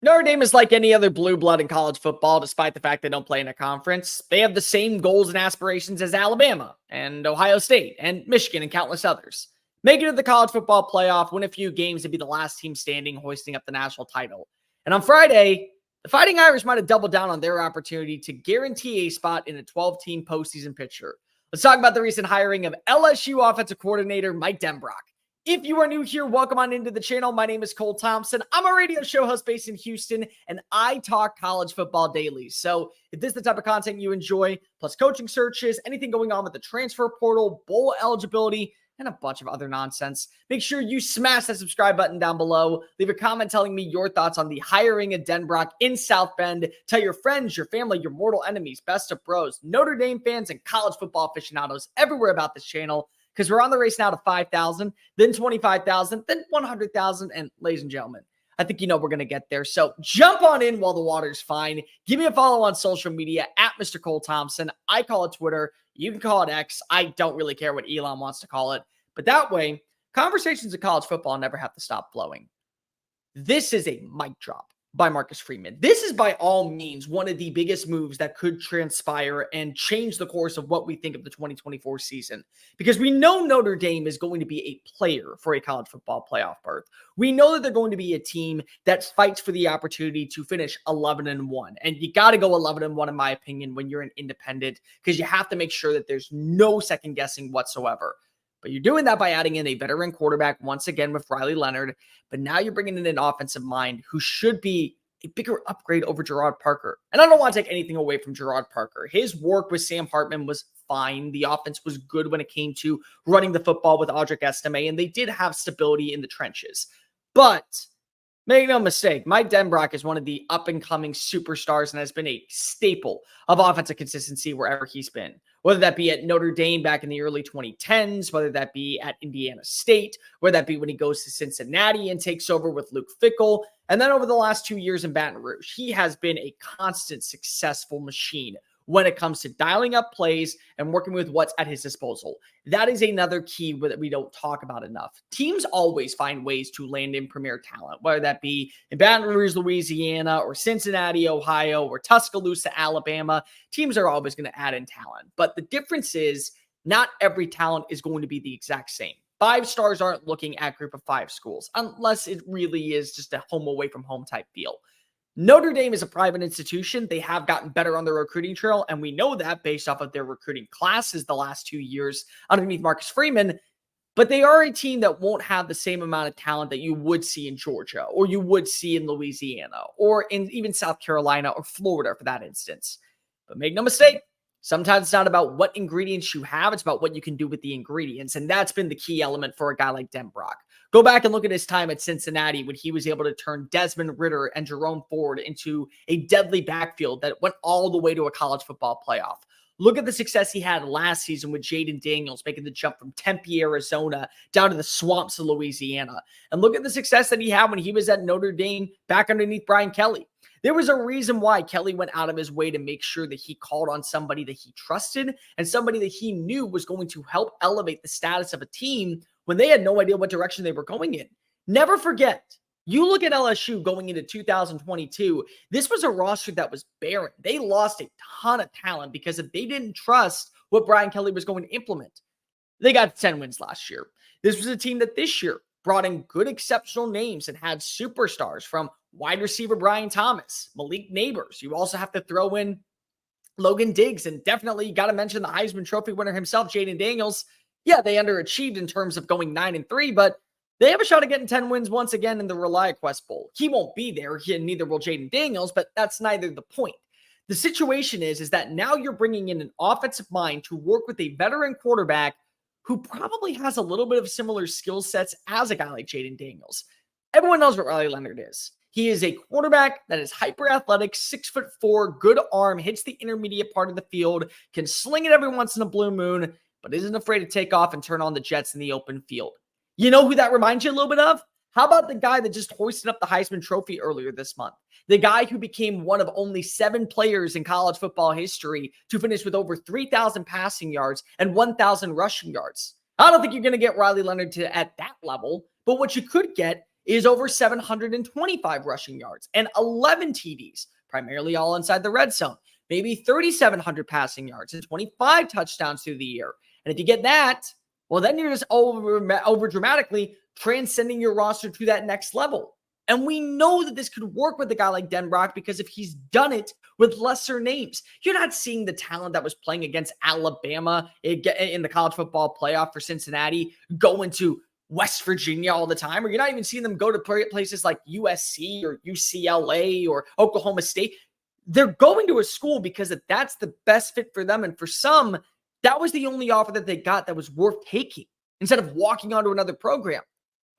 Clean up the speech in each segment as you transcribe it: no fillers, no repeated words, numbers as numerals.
Notre Dame is like any other blue blood in college football, despite the fact they don't play in a conference. They have the same goals and aspirations as Alabama and Ohio State and Michigan and countless others. Make it to the college football playoff, win a few games, and be the last team standing, hoisting up the national title. And on Friday, the Fighting Irish might have doubled down on their opportunity to guarantee a spot in a 12-team postseason picture. Let's talk about the recent hiring of LSU offensive coordinator Mike Debrock. If you are new here, welcome on into the channel. My name is Cole Thompson. I'm a radio show host based in Houston, and I talk college football daily. So if this is the type of content you enjoy, plus coaching searches, anything going on with the transfer portal, bowl eligibility, and a bunch of other nonsense, make sure you smash that subscribe button down below. Leave a comment telling me your thoughts on the hiring of Denbrock in South Bend. Tell your friends, your family, your mortal enemies, best of bros, Notre Dame fans, and college football aficionados everywhere about this channel, because we're on the race now to 5,000, then 25,000, then 100,000. And ladies and gentlemen, I think you know we're going to get there. So jump on in while the water's fine. Give me a follow on social media at Mr. Cole Thompson. I call it Twitter. You can call it X. I don't really care what Elon wants to call it. But that way, conversations in college football never have to stop flowing. This is a mic drop by Marcus Freeman. This is by all means one of the biggest moves that could transpire and change the course of what we think of the 2024 season, because we know Notre Dame is going to be a player for a college football playoff berth. We know that they're going to be a team that fights for the opportunity to finish 11-1. And you got to go 11-1, in my opinion, when you're an independent, because you have to make sure that there's no second guessing whatsoever. But you're doing that by adding in a veteran quarterback once again with Riley Leonard. But now you're bringing in an offensive mind who should be a bigger upgrade over Gerard Parker. And I don't want to take anything away from Gerard Parker. His work with Sam Hartman was fine. The offense was good when it came to running the football with Audric Estime, and they did have stability in the trenches. But make no mistake, Mike Debrock is one of the up-and-coming superstars and has been a staple of offensive consistency wherever he's been. Whether that be at Notre Dame back in the early 2010s, whether that be at Indiana State, whether that be when he goes to Cincinnati and takes over with Luke Fickell, and then over the last 2 years in Baton Rouge, he has been a constant successful machine when it comes to dialing up plays and working with what's at his disposal. That is another key that we don't talk about enough. Teams always find ways to land in premier talent, whether that be in Baton Rouge, Louisiana, or Cincinnati, Ohio, or Tuscaloosa, Alabama. Teams are always going to add in talent. But the difference is not every talent is going to be the exact same. 5 stars aren't looking at group of 5 schools, unless it really is just a home away from home type deal. Notre Dame is a private institution. They have gotten better on the recruiting trail, and we know that based off of their recruiting classes the last 2 years underneath Marcus Freeman. But they are a team that won't have the same amount of talent that you would see in Georgia, or you would see in Louisiana, or in even South Carolina or Florida for that instance. But make no mistake, sometimes it's not about what ingredients you have, it's about what you can do with the ingredients. And that's been the key element for a guy like Denbrock. Go back and look at his time at Cincinnati when he was able to turn Desmond Ridder and Jerome Ford into a deadly backfield that went all the way to a college football playoff. Look at the success he had last season with Jaden Daniels making the jump from Tempe, Arizona down to the swamps of Louisiana. And look at the success that he had when he was at Notre Dame back underneath Brian Kelly. There was a reason why Kelly went out of his way to make sure that he called on somebody that he trusted and somebody that he knew was going to help elevate the status of a team when they had no idea what direction they were going in. Never forget, you look at LSU going into 2022, this was a roster that was barren. They lost a ton of talent because they didn't trust what Brian Kelly was going to implement. They got 10 wins last year. This was a team that this year brought in good, exceptional names and had superstars from wide receiver Brian Thomas, Malik Neighbors. You also have to throw in Logan Diggs, and definitely got to mention the Heisman Trophy winner himself, Jaden Daniels. Yeah, they underachieved in terms of going 9-3, but they have a shot at getting 10 wins once again in the ReliaQuest Bowl. He won't be there, and neither will Jaden Daniels, but that's neither the point. The situation is that now you're bringing in an offensive mind to work with a veteran quarterback who probably has a little bit of similar skill sets as a guy like Jaden Daniels. Everyone knows what Riley Leonard is. He is a quarterback that is hyper athletic, 6'4", good arm, hits the intermediate part of the field, can sling it every once in a blue moon, but isn't afraid to take off and turn on the jets in the open field. You know who that reminds you a little bit of? How about the guy that just hoisted up the Heisman Trophy earlier this month? The guy who became one of only 7 players in college football history to finish with over 3,000 passing yards and 1,000 rushing yards. I don't think you're going to get Riley Leonard at that level, but what you could get is over 725 rushing yards and 11 TDs, primarily all inside the red zone. Maybe 3,700 passing yards and 25 touchdowns through the year. And if you get that, well, then you're just over dramatically transcending your roster to that next level. And we know that this could work with a guy like Denbrock because if he's done it with lesser names, you're not seeing the talent that was playing against Alabama in the college football playoff for Cincinnati go into West Virginia all the time, or you're not even seeing them go to places like USC or UCLA or Oklahoma State. They're going to a school because that's the best fit for them. And for some, that was the only offer that they got that was worth taking instead of walking onto another program.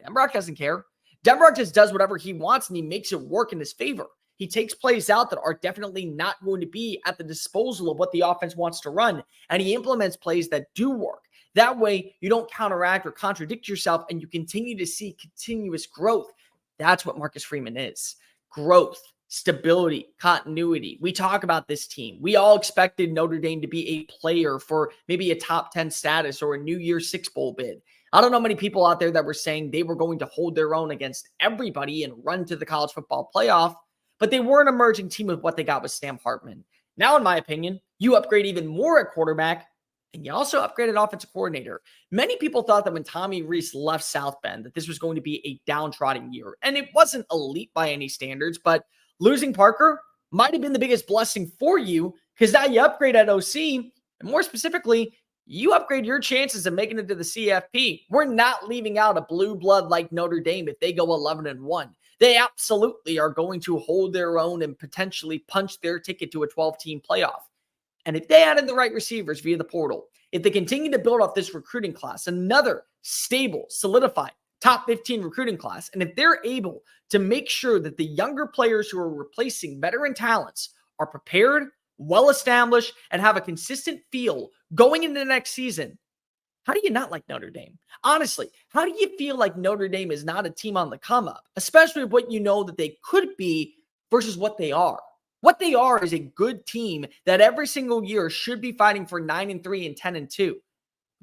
Denbrock doesn't care. Denbrock just does whatever he wants and he makes it work in his favor. He takes plays out that are definitely not going to be at the disposal of what the offense wants to run, and he implements plays that do work. That way, you don't counteract or contradict yourself, and you continue to see continuous growth. That's what Marcus Freeman is. Growth, stability, continuity. We talk about this team. We all expected Notre Dame to be a player for maybe a top 10 status or a New Year's Six Bowl bid. I don't know many people out there that were saying they were going to hold their own against everybody and run to the college football playoff, but they were an emerging team with what they got with Sam Hartman. Now, in my opinion, you upgrade even more at quarterback, and you also upgraded offensive coordinator. Many people thought that when Tommy Rees left South Bend that this was going to be a downtrodden year, and it wasn't elite by any standards, but losing Parker might have been the biggest blessing for you because now you upgrade at OC, and more specifically, you upgrade your chances of making it to the CFP. We're not leaving out a blue blood like Notre Dame if they go 11-1. They absolutely are going to hold their own and potentially punch their ticket to a 12-team playoff. And if they added the right receivers via the portal, if they continue to build off this recruiting class, another stable, solidified top 15 recruiting class, and if they're able to make sure that the younger players who are replacing veteran talents are prepared, well-established, and have a consistent feel going into the next season, how do you not like Notre Dame? Honestly, how do you feel like Notre Dame is not a team on the come up, especially with what you know that they could be versus what they are? What they are is a good team that every single year should be fighting for 9-3 and 10-2. With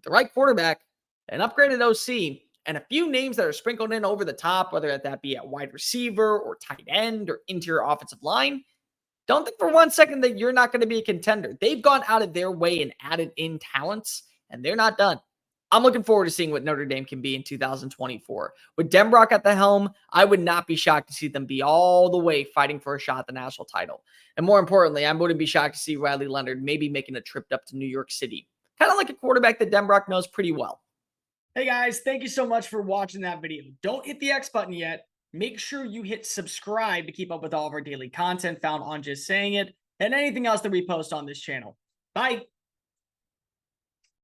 the right quarterback, an upgraded OC, and a few names that are sprinkled in over the top, whether that be at wide receiver or tight end or interior offensive line, don't think for one second that you're not going to be a contender. They've gone out of their way and added in talents, and they're not done. I'm looking forward to seeing what Notre Dame can be in 2024. With Denbrock at the helm, I would not be shocked to see them be all the way fighting for a shot at the national title. And more importantly, I wouldn't be shocked to see Riley Leonard maybe making a trip up to New York City. Kind of like a quarterback that Denbrock knows pretty well. Hey guys, thank you so much for watching that video. Don't hit the X button yet. Make sure you hit subscribe to keep up with all of our daily content found on Just Saying It and anything else that we post on this channel. Bye.